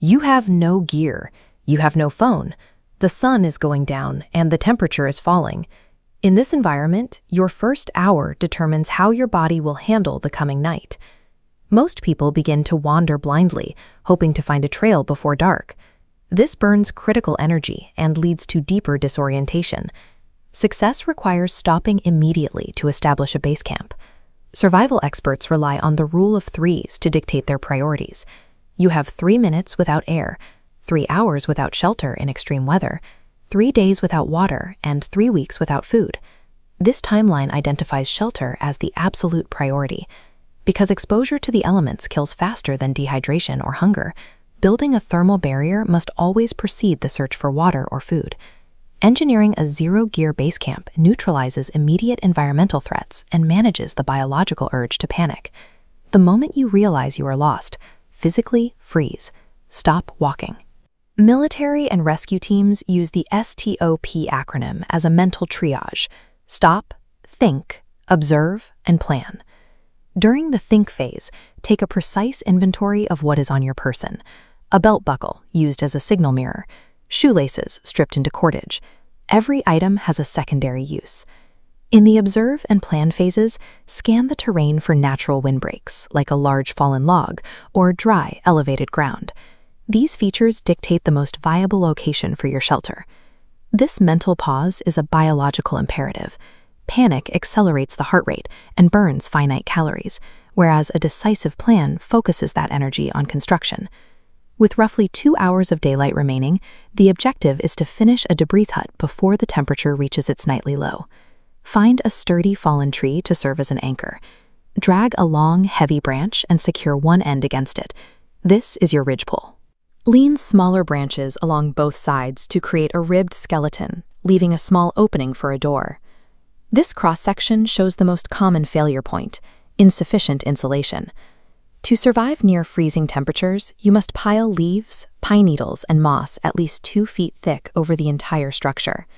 You have no gear. You have no phone. The sun is going down and the temperature is falling. In this environment, your first hour determines how your body will handle the coming night. Most people begin to wander blindly, hoping to find a trail before dark. This burns critical energy and leads to deeper disorientation. Success requires stopping immediately to establish a base camp. Survival experts rely on the rule of threes to dictate their priorities. You have 3 minutes without air, 3 hours without shelter in extreme weather, 3 days without water, and 3 weeks without food. This timeline identifies shelter as the absolute priority. Because exposure to the elements kills faster than dehydration or hunger, building a thermal barrier must always precede the search for water or food. Engineering a zero-gear base camp neutralizes immediate environmental threats and manages the biological urge to panic. The moment you realize you are lost, physically freeze. Stop walking. Military and rescue teams use the S.T.O.P acronym as a mental triage. Stop, think, observe, and plan. During the think phase, take a precise inventory of what is on your person. A belt buckle, used as a signal mirror. Shoelaces, stripped into cordage. Every item has a secondary use. In the observe and plan phases, scan the terrain for natural windbreaks, like a large fallen log, or dry, elevated ground. These features dictate the most viable location for your shelter. This mental pause is a biological imperative. Panic accelerates the heart rate and burns finite calories, whereas a decisive plan focuses that energy on construction. With roughly 2 hours of daylight remaining, the objective is to finish a debris hut before the temperature reaches its nightly low. Find a sturdy fallen tree to serve as an anchor. Drag a long, heavy branch and secure one end against it. This is your ridgepole. Lean smaller branches along both sides to create a ribbed skeleton, leaving a small opening for a door. This cross-section shows the most common failure point: insufficient insulation. To survive near freezing temperatures, you must pile leaves, pine needles, and moss at least 2 feet thick over the entire structure.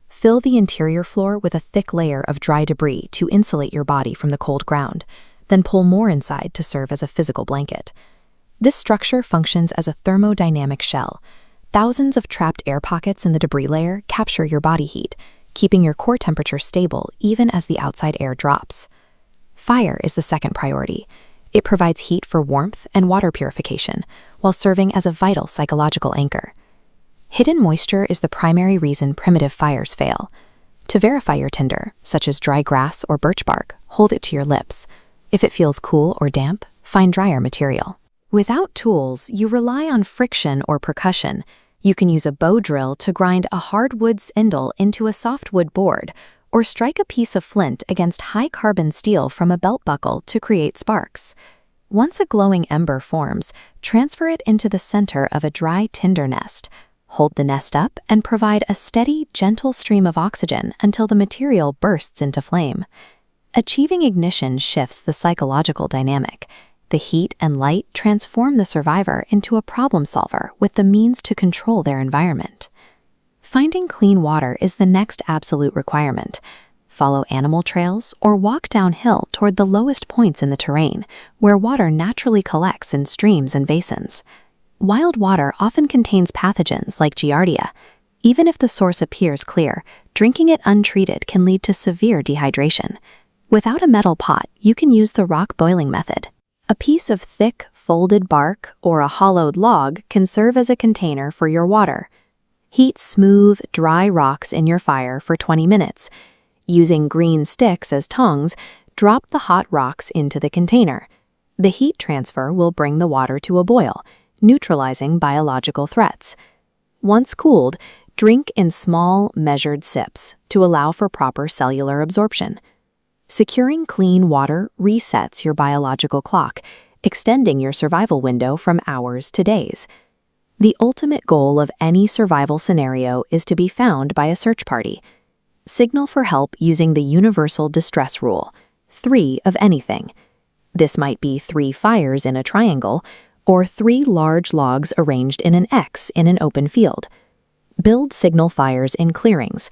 Fill the interior floor with a thick layer of dry debris to insulate your body from the cold ground, then pull more inside to serve as a physical blanket. This structure functions as a thermodynamic shell. Thousands of trapped air pockets in the debris layer capture your body heat, keeping your core temperature stable even as the outside air drops. Fire is the second priority. It provides heat for warmth and water purification, while serving as a vital psychological anchor. Hidden moisture is the primary reason primitive fires fail. To verify your tinder, such as dry grass or birch bark, hold it to your lips. If it feels cool or damp, find drier material. Without tools, you rely on friction or percussion. You can use a bow drill to grind a hardwood spindle into a softwood board, or strike a piece of flint against high-carbon steel from a belt buckle to create sparks. Once a glowing ember forms, transfer it into the center of a dry tinder nest. Hold the nest up and provide a steady, gentle stream of oxygen until the material bursts into flame. Achieving ignition shifts the psychological dynamic. The heat and light transform the survivor into a problem solver with the means to control their environment. Finding clean water is the next absolute requirement. Follow animal trails or walk downhill toward the lowest points in the terrain, where water naturally collects in streams and basins. Wild water often contains pathogens like Giardia. Even if the source appears clear, drinking it untreated can lead to severe dehydration. Without a metal pot, you can use the rock boiling method. A piece of thick, folded bark or a hollowed log can serve as a container for your water. Heat smooth, dry rocks in your fire for 20 minutes. Using green sticks as tongs, drop the hot rocks into the container. The heat transfer will bring the water to a boil, neutralizing biological threats. Once cooled, drink in small, measured sips to allow for proper cellular absorption. Securing clean water resets your biological clock, extending your survival window from hours to days. The ultimate goal of any survival scenario is to be found by a search party. Signal for help using the universal distress rule, 3 of anything. This might be 3 fires in a triangle, or 3 large logs arranged in an X in an open field. Build signal fires in clearings.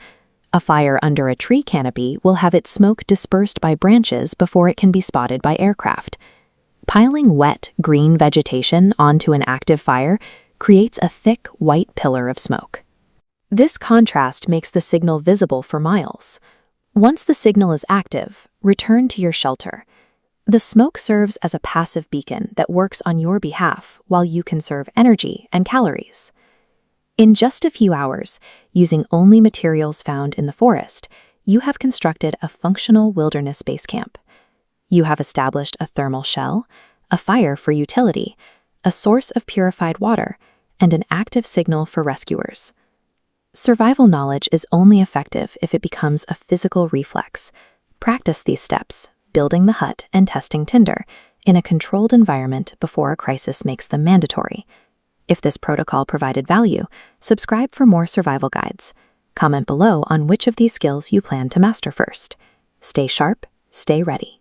A fire under a tree canopy will have its smoke dispersed by branches before it can be spotted by aircraft. Piling wet, green vegetation onto an active fire creates a thick, white pillar of smoke. This contrast makes the signal visible for miles. Once the signal is active, return to your shelter. The smoke serves as a passive beacon that works on your behalf while you conserve energy and calories. In just a few hours, using only materials found in the forest, you have constructed a functional wilderness base camp. You have established a thermal shell, a fire for utility, a source of purified water, and an active signal for rescuers. Survival knowledge is only effective if it becomes a physical reflex. Practice these steps, building the hut and testing tinder, in a controlled environment before a crisis makes them mandatory. If this protocol provided value, subscribe for more survival guides. Comment below on which of these skills you plan to master first. Stay sharp, stay ready.